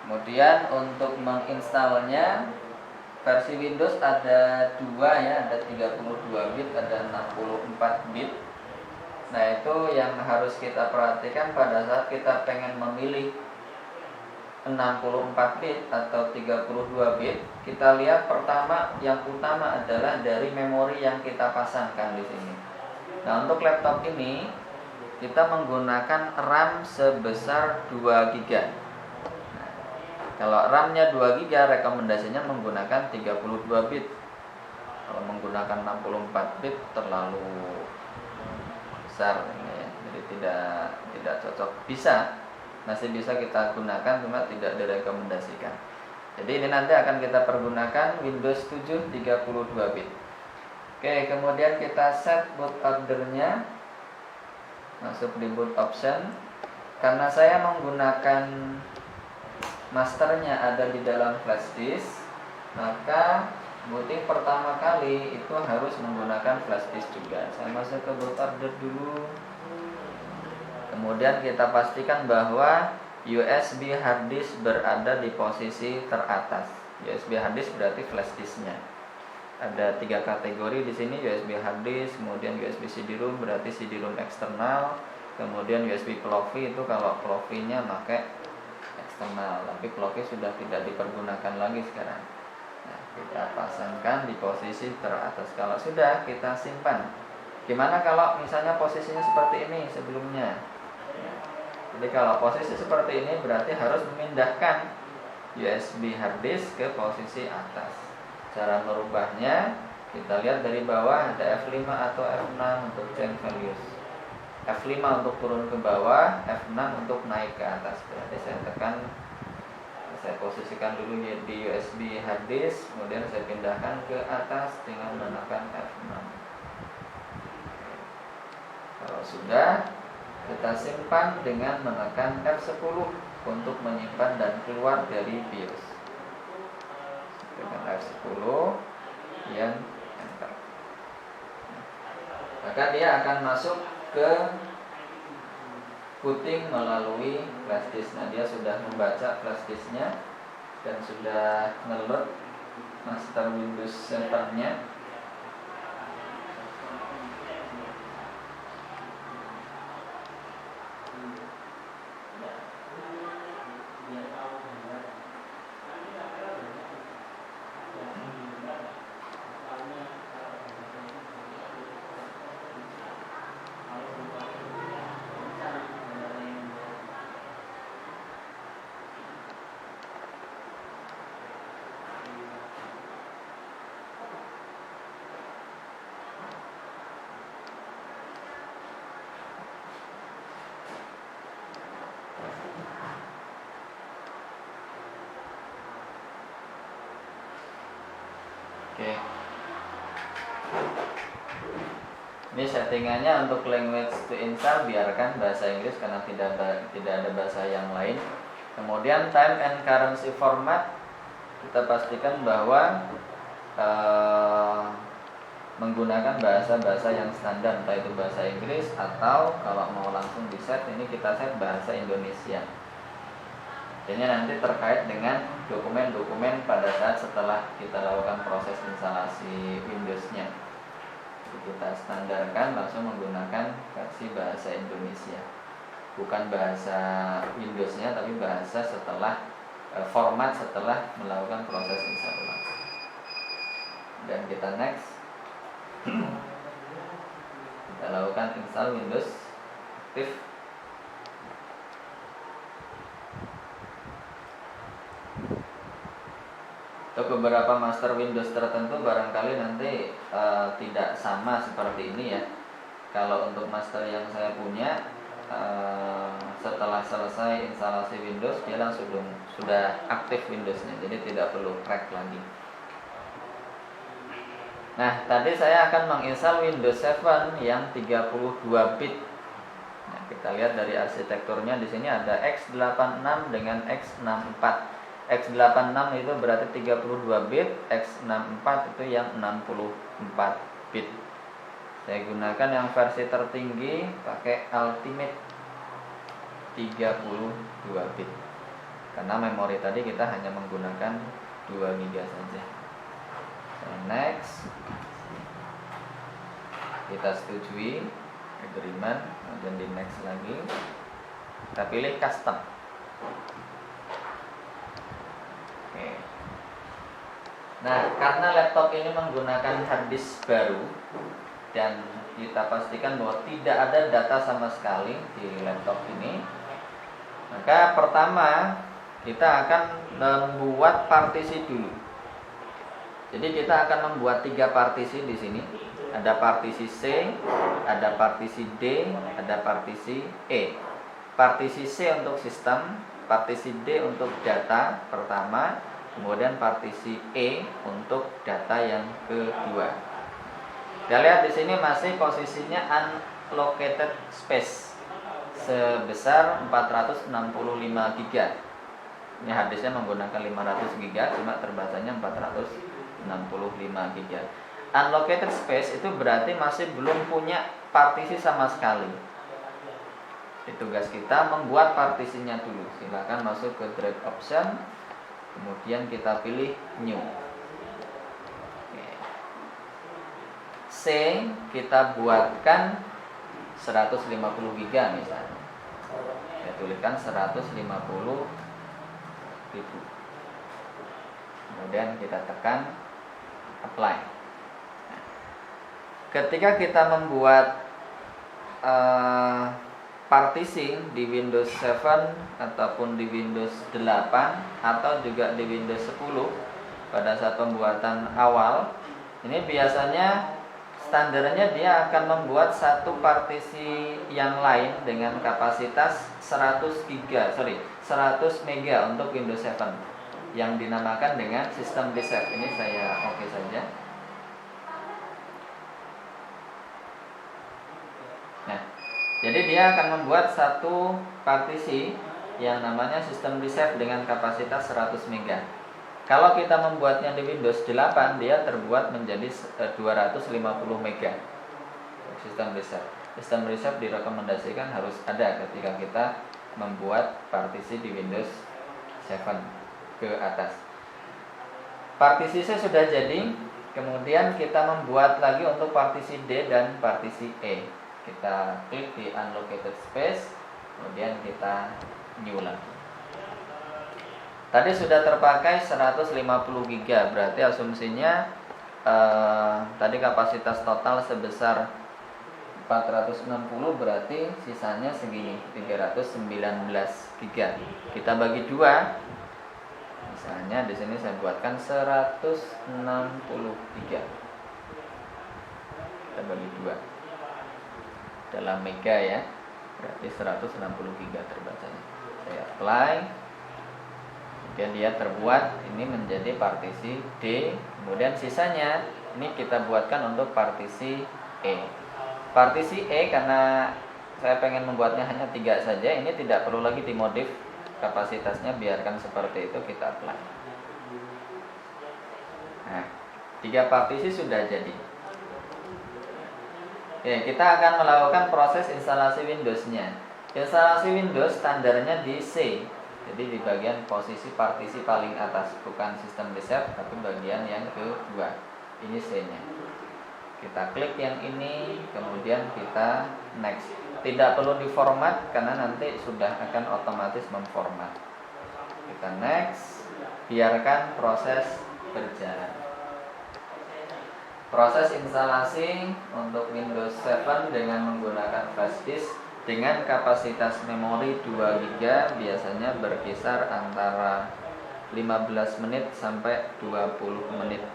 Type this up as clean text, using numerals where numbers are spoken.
Kemudian untuk menginstalnya, versi Windows ada dua ya, ada 32 bit, ada 64 bit. Nah, itu yang harus kita perhatikan pada saat kita pengen memilih 64 bit atau 32 bit. Kita lihat pertama, yang utama adalah dari memori yang kita pasangkan di sini. Nah, untuk laptop ini kita menggunakan RAM sebesar 2 GB. Nah, kalau RAM-nya 2 GB, rekomendasinya menggunakan 32 bit. Kalau menggunakan 64 bit terlalu besar ini ya. Jadi tidak cocok. Masih bisa kita gunakan, cuma tidak direkomendasikan. Jadi ini nanti akan kita pergunakan Windows 7 32 bit. Oke, kemudian kita set boot ordernya. Masuk di boot option. Karena saya menggunakan masternya ada di dalam flash disk, maka booting pertama kali itu harus menggunakan flash disk juga. Saya masuk ke boot order dulu. Kemudian kita pastikan bahwa USB hard disk berada di posisi teratas. USB hard disk berarti flash disknya. Ada 3 kategori di sini, USB hard disk, kemudian USB CD-ROM berarti CD-ROM eksternal, kemudian USB Clovey itu kalau Clovey-nya pakai eksternal, tapi Clovey sudah tidak dipergunakan lagi sekarang. Nah, kita pasangkan di posisi teratas. Kalau sudah, kita simpan. Gimana kalau misalnya posisinya seperti ini sebelumnya? Jadi kalau posisi seperti ini berarti harus memindahkan USB hard disk ke posisi atas. Cara merubahnya kita lihat dari bawah, ada F5 atau F6 untuk change values. F5 untuk turun ke bawah, F6 untuk naik ke atas. Berarti saya posisikan dulu di USB hard disk, kemudian saya pindahkan ke atas dengan menekan F6. Kalau sudah, kita simpan dengan menekan F10 untuk menyimpan dan keluar dari BIOS. Dengan F10 yang enter. Maka dia akan masuk ke booting melalui flash disk. Nah, dia sudah membaca flash disknya dan sudah ngeload master Windows 7-nya. Oke. Ini settingannya untuk language to install biarkan bahasa Inggris karena tidak ada bahasa yang lain. Kemudian time and currency format kita pastikan bahwa menggunakan bahasa-bahasa yang standar, entah itu bahasa Inggris atau kalau mau langsung di set ini kita set bahasa Indonesia. Ini nanti terkait dengan dokumen-dokumen pada saat setelah kita lakukan proses instalasi Windows-nya. Kita standarkan langsung menggunakan versi bahasa Indonesia, bukan bahasa Windows-nya, tapi bahasa setelah format setelah melakukan proses instalasi. Dan kita next. Kita lakukan install Windows aktif. Untuk beberapa master Windows tertentu barangkali nanti tidak sama seperti ini ya. Kalau untuk master yang saya punya, setelah selesai instalasi Windows dia langsung sudah aktif Windows-nya, jadi tidak perlu crack lagi. Nah, tadi saya akan menginstal Windows 7 yang 32 bit. Nah, kita lihat dari arsitekturnya di sini ada x86 dengan x64. X86 itu berarti 32 bit, X64 itu yang 64 bit. Saya gunakan yang versi tertinggi pakai Ultimate 32 bit. karena memori tadi kita hanya menggunakan 2 GB saja. Next, kita setujui agreement, kemudian di next lagi, kita pilih custom. Oke. Nah, karena laptop ini menggunakan hard disk baru dan kita pastikan bahwa tidak ada data sama sekali di laptop ini, maka pertama kita akan membuat partisi dulu. Jadi kita akan membuat 3 partisi di sini. Ada partisi C, ada partisi D, ada partisi E. Partisi C untuk sistem, partisi D untuk data pertama, kemudian partisi E untuk data yang kedua. Kita lihat di sini masih posisinya unallocated space sebesar 465 GB. Ini harddisknya menggunakan 500 GB, cuma terbacanya 465 GB. Unallocated space itu berarti masih belum punya partisi sama sekali. Tugas kita membuat partisinya dulu. Silakan masuk ke drag option, kemudian kita pilih new. C kita buatkan 150 GB misalnya. Saya tuliskan 150.000. Kemudian kita tekan apply. Ketika kita membuat partisi di Windows 7 ataupun di Windows 8 atau juga di Windows 10 pada saat pembuatan awal, ini biasanya standarnya dia akan membuat satu partisi yang lain dengan kapasitas 100 MB untuk Windows 7 yang dinamakan dengan sistem disk. Ini saya oke saja. Nah, jadi dia akan membuat satu partisi yang namanya sistem disk dengan kapasitas 100 MB. Kalau kita membuatnya di Windows 8, dia terbuat menjadi 250 MB sistem disk. Sistem disk direkomendasikan harus ada ketika kita membuat partisi di Windows 7 ke atas. Partisi C sudah jadi, kemudian kita membuat lagi untuk partisi D dan partisi E. Kita klik di unallocated space, kemudian kita new lagi. Tadi sudah terpakai 150 GB, berarti asumsinya tadi kapasitas total sebesar 460, berarti sisanya segini, 319 GB. Kita bagi 2. Misalnya di sini saya buatkan 163. Kita bagi 2 dalam mega ya, berarti 160 GB terbacanya. Saya apply, kemudian dia terbuat ini menjadi partisi D, kemudian sisanya ini kita buatkan untuk partisi E. Partisi E karena saya pengen membuatnya hanya 3 saja, ini tidak perlu lagi dimodif kapasitasnya, biarkan seperti itu, kita apply. Nah, 3 partisi sudah jadi. Oke, kita akan melakukan proses instalasi Windows-nya. Instalasi Windows standarnya di C. Jadi di bagian posisi partisi paling atas, bukan sistem disk, tapi bagian yang kedua. Ini C-nya. Kita klik yang ini, kemudian kita next. Tidak perlu diformat karena nanti sudah akan otomatis memformat. Kita next, biarkan proses berjalan. Proses instalasi untuk Windows 7 dengan menggunakan flash disk dengan kapasitas memori 2 GB biasanya berkisar antara 15 menit sampai 20 menit.